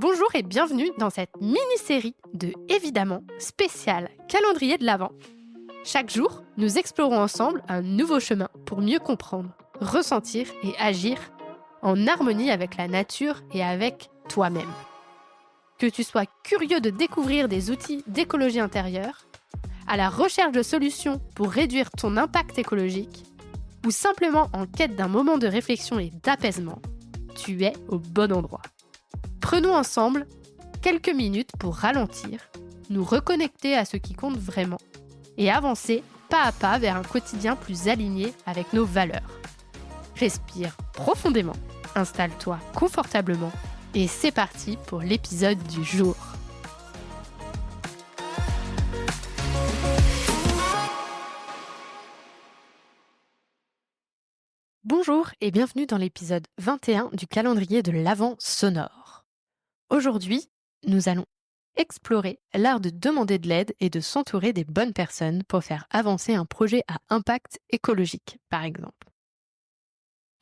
Bonjour et bienvenue dans cette mini-série de évidemment spécial calendrier de l'Avent. Chaque jour, nous explorons ensemble un nouveau chemin pour mieux comprendre, ressentir et agir en harmonie avec la nature et avec toi-même. Que tu sois curieux de découvrir des outils d'écologie intérieure, à la recherche de solutions pour réduire ton impact écologique, ou simplement en quête d'un moment de réflexion et d'apaisement, tu es au bon endroit. Prenons ensemble quelques minutes pour ralentir, nous reconnecter à ce qui compte vraiment et avancer pas à pas vers un quotidien plus aligné avec nos valeurs. Respire profondément, installe-toi confortablement et c'est parti pour l'épisode du jour. Bonjour et bienvenue dans l'épisode 21 du calendrier de l'Avent sonore. Aujourd'hui, nous allons explorer l'art de demander de l'aide et de s'entourer des bonnes personnes pour faire avancer un projet à impact écologique, par exemple.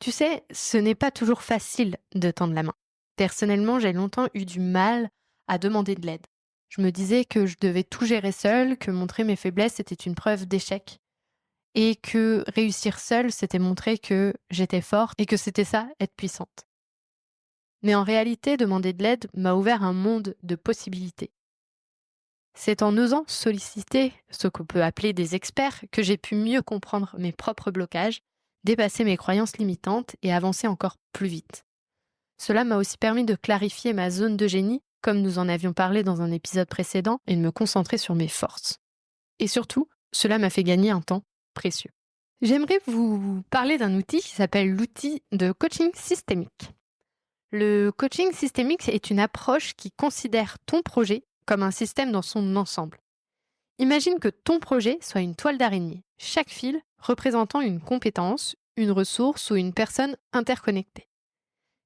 Tu sais, ce n'est pas toujours facile de tendre la main. Personnellement, j'ai longtemps eu du mal à demander de l'aide. Je me disais que je devais tout gérer seule, que montrer mes faiblesses était une preuve d'échec et que réussir seule, c'était montrer que j'étais forte et que c'était ça, être puissante. Mais en réalité, demander de l'aide m'a ouvert un monde de possibilités. C'est en osant solliciter ce qu'on peut appeler des experts que j'ai pu mieux comprendre mes propres blocages, dépasser mes croyances limitantes et avancer encore plus vite. Cela m'a aussi permis de clarifier ma zone de génie, comme nous en avions parlé dans un épisode précédent, et de me concentrer sur mes forces. Et surtout, cela m'a fait gagner un temps précieux. J'aimerais vous parler d'un outil qui s'appelle l'outil de coaching systémique. Le coaching systémique est une approche qui considère ton projet comme un système dans son ensemble. Imagine que ton projet soit une toile d'araignée, chaque fil représentant une compétence, une ressource ou une personne interconnectée.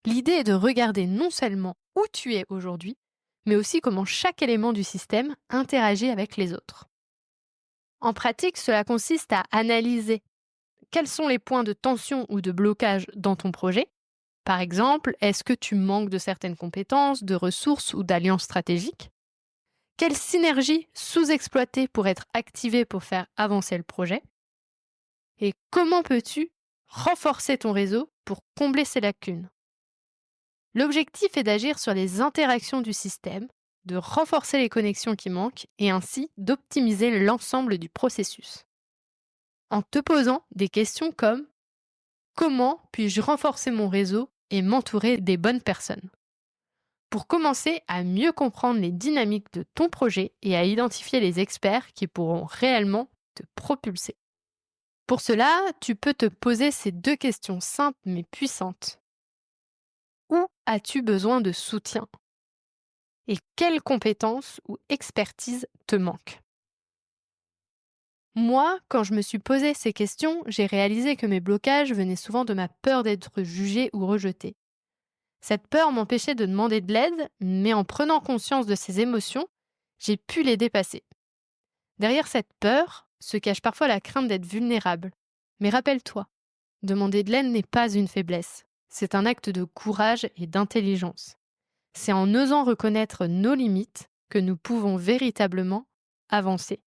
L'idée est de regarder non seulement où tu es aujourd'hui, mais aussi comment chaque élément du système interagit avec les autres. En pratique, cela consiste à analyser quels sont les points de tension ou de blocage dans ton projet. Par exemple, est-ce que tu manques de certaines compétences, de ressources ou d'alliances stratégiques? Quelle synergie sous-exploitée pourrait être activée pour faire avancer le projet? Et comment peux-tu renforcer ton réseau pour combler ces lacunes? L'objectif est d'agir sur les interactions du système, de renforcer les connexions qui manquent et ainsi d'optimiser l'ensemble du processus. En te posant des questions comme: comment puis-je renforcer mon réseau et m'entourer des bonnes personnes? Pour commencer à mieux comprendre les dynamiques de ton projet et à identifier les experts qui pourront réellement te propulser. Pour cela, tu peux te poser ces deux questions simples mais puissantes. Où as-tu besoin de soutien? Et quelles compétences ou expertise te manquent? Moi, quand je me suis posé ces questions, j'ai réalisé que mes blocages venaient souvent de ma peur d'être jugée ou rejetée. Cette peur m'empêchait de demander de l'aide, mais en prenant conscience de ces émotions, j'ai pu les dépasser. Derrière cette peur se cache parfois la crainte d'être vulnérable. Mais rappelle-toi, demander de l'aide n'est pas une faiblesse. C'est un acte de courage et d'intelligence. C'est en osant reconnaître nos limites que nous pouvons véritablement avancer.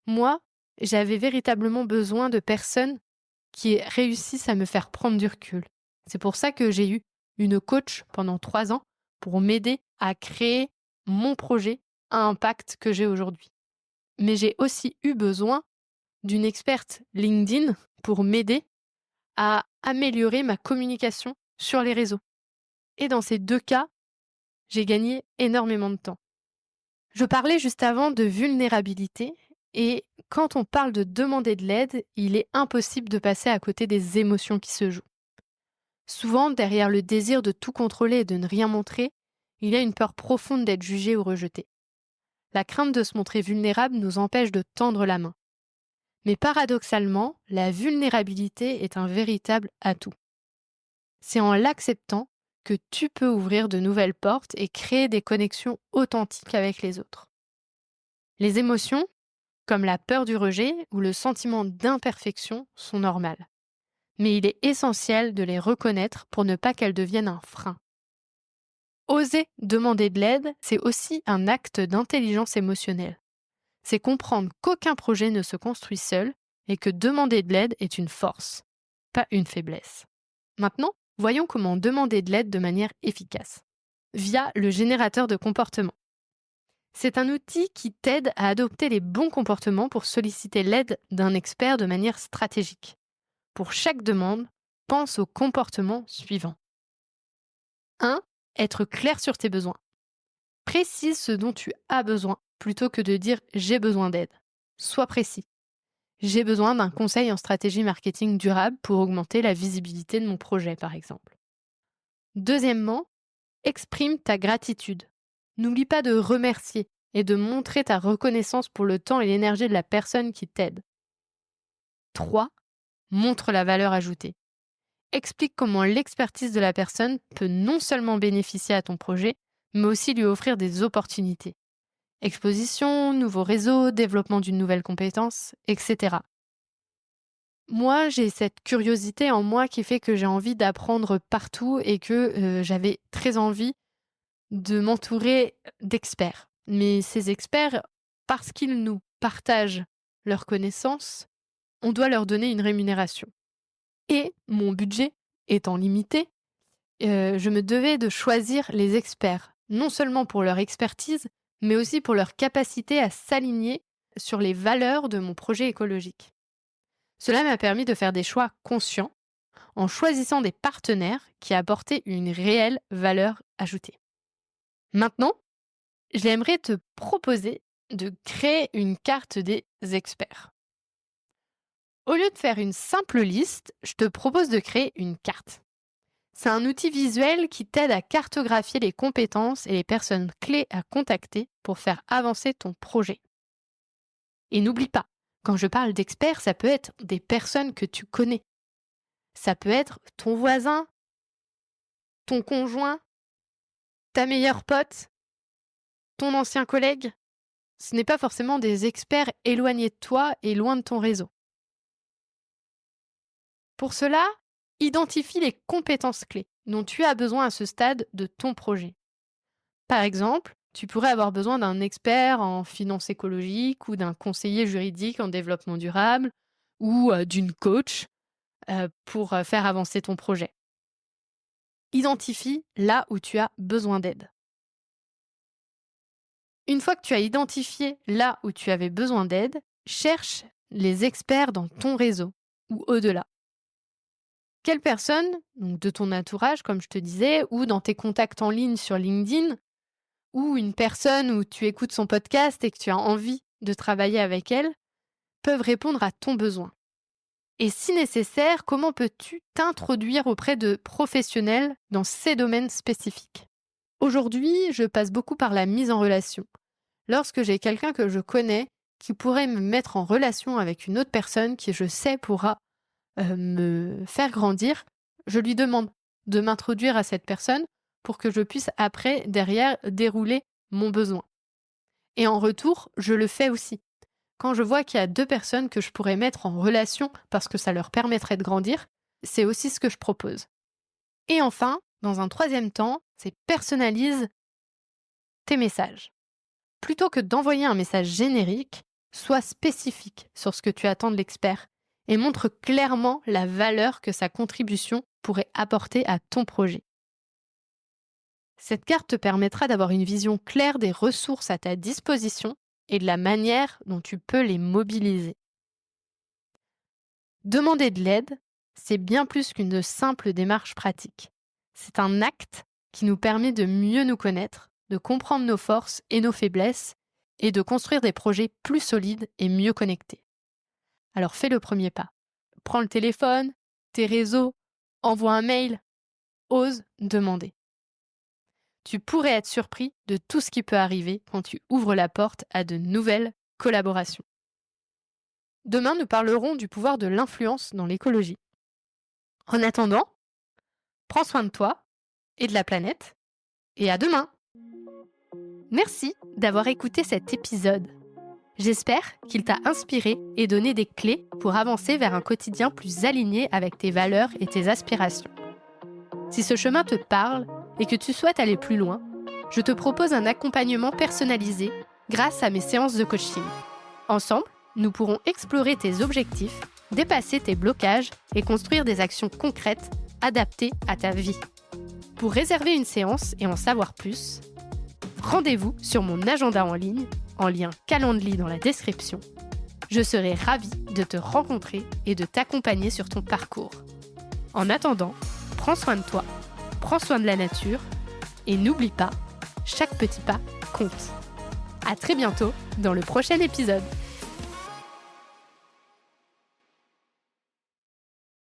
Moi, j'avais véritablement besoin de personnes qui réussissent à me faire prendre du recul. C'est pour ça que j'ai eu une coach pendant 3 ans pour m'aider à créer mon projet à impact que j'ai aujourd'hui. Mais j'ai aussi eu besoin d'une experte LinkedIn pour m'aider à améliorer ma communication sur les réseaux. Et dans ces deux cas, j'ai gagné énormément de temps. Je parlais juste avant de vulnérabilité et quand on parle de demander de l'aide, il est impossible de passer à côté des émotions qui se jouent. Souvent, derrière le désir de tout contrôler et de ne rien montrer, il y a une peur profonde d'être jugé ou rejeté. La crainte de se montrer vulnérable nous empêche de tendre la main. Mais paradoxalement, la vulnérabilité est un véritable atout. C'est en l'acceptant que tu peux ouvrir de nouvelles portes et créer des connexions authentiques avec les autres. Les émotions, comme la peur du rejet ou le sentiment d'imperfection, sont normales. Mais il est essentiel de les reconnaître pour ne pas qu'elles deviennent un frein. Oser demander de l'aide, c'est aussi un acte d'intelligence émotionnelle. C'est comprendre qu'aucun projet ne se construit seul et que demander de l'aide est une force, pas une faiblesse. Maintenant, voyons comment demander de l'aide de manière efficace. Via le générateur de comportement. C'est un outil qui t'aide à adopter les bons comportements pour solliciter l'aide d'un expert de manière stratégique. Pour chaque demande, pense au comportement suivant. 1. Être clair sur tes besoins. Précise ce dont tu as besoin plutôt que de dire « j'ai besoin d'aide ». Sois précis. J'ai besoin d'un conseil en stratégie marketing durable pour augmenter la visibilité de mon projet, par exemple. Deuxièmement, exprime ta gratitude. N'oublie pas de remercier et de montrer ta reconnaissance pour le temps et l'énergie de la personne qui t'aide. 3. Montre la valeur ajoutée. Explique comment l'expertise de la personne peut non seulement bénéficier à ton projet, mais aussi lui offrir des opportunités. Exposition, nouveaux réseaux, développement d'une nouvelle compétence, etc. Moi, j'ai cette curiosité en moi qui fait que j'ai envie d'apprendre partout et que j'avais très envie de m'entourer d'experts. Mais ces experts, parce qu'ils nous partagent leurs connaissances, on doit leur donner une rémunération. Et mon budget étant limité, je me devais de choisir les experts, non seulement pour leur expertise, mais aussi pour leur capacité à s'aligner sur les valeurs de mon projet écologique. Cela m'a permis de faire des choix conscients en choisissant des partenaires qui apportaient une réelle valeur ajoutée. Maintenant, j'aimerais te proposer de créer une carte des experts. Au lieu de faire une simple liste, je te propose de créer une carte. C'est un outil visuel qui t'aide à cartographier les compétences et les personnes clés à contacter pour faire avancer ton projet. Et n'oublie pas, quand je parle d'experts, ça peut être des personnes que tu connais. Ça peut être ton voisin, ton conjoint, ta meilleure pote, ton ancien collègue. Ce n'est pas forcément des experts éloignés de toi et loin de ton réseau. Pour cela, identifie les compétences clés dont tu as besoin à ce stade de ton projet. Par exemple, tu pourrais avoir besoin d'un expert en finance écologique ou d'un conseiller juridique en développement durable ou d'une coach pour faire avancer ton projet. Identifie là où tu as besoin d'aide. Une fois que tu as identifié là où tu avais besoin d'aide, cherche les experts dans ton réseau ou au-delà. Quelle personne, donc de ton entourage, comme je te disais, ou dans tes contacts en ligne sur LinkedIn, ou une personne où tu écoutes son podcast et que tu as envie de travailler avec elle, peuvent répondre à ton besoin. Et si nécessaire, comment peux-tu t'introduire auprès de professionnels dans ces domaines spécifiques ? Aujourd'hui, je passe beaucoup par la mise en relation. Lorsque j'ai quelqu'un que je connais qui pourrait me mettre en relation avec une autre personne qui, je sais, pourra me faire grandir, je lui demande de m'introduire à cette personne pour que je puisse après, derrière, dérouler mon besoin. Et en retour, je le fais aussi. Quand je vois qu'il y a 2 personnes que je pourrais mettre en relation parce que ça leur permettrait de grandir, c'est aussi ce que je propose. Et enfin, dans un 3e temps, c'est personnalise tes messages. Plutôt que d'envoyer un message générique, sois spécifique sur ce que tu attends de l'expert et montre clairement la valeur que sa contribution pourrait apporter à ton projet. Cette carte te permettra d'avoir une vision claire des ressources à ta disposition et de la manière dont tu peux les mobiliser. Demander de l'aide, c'est bien plus qu'une simple démarche pratique. C'est un acte qui nous permet de mieux nous connaître, de comprendre nos forces et nos faiblesses et de construire des projets plus solides et mieux connectés. Alors fais le premier pas. Prends le téléphone, tes réseaux, envoie un mail, ose demander. Tu pourrais être surpris de tout ce qui peut arriver quand tu ouvres la porte à de nouvelles collaborations. Demain, nous parlerons du pouvoir de l'influence dans l'écologie. En attendant, prends soin de toi et de la planète, et à demain! Merci d'avoir écouté cet épisode. J'espère qu'il t'a inspiré et donné des clés pour avancer vers un quotidien plus aligné avec tes valeurs et tes aspirations. Si ce chemin te parle, et que tu souhaites aller plus loin, je te propose un accompagnement personnalisé grâce à mes séances de coaching. Ensemble, nous pourrons explorer tes objectifs, dépasser tes blocages et construire des actions concrètes adaptées à ta vie. Pour réserver une séance et en savoir plus, rendez-vous sur mon agenda en ligne, en lien Calendly dans la description. Je serai ravie de te rencontrer et de t'accompagner sur ton parcours. En attendant, prends soin de toi, prends soin de la nature et n'oublie pas, chaque petit pas compte. À très bientôt dans le prochain épisode.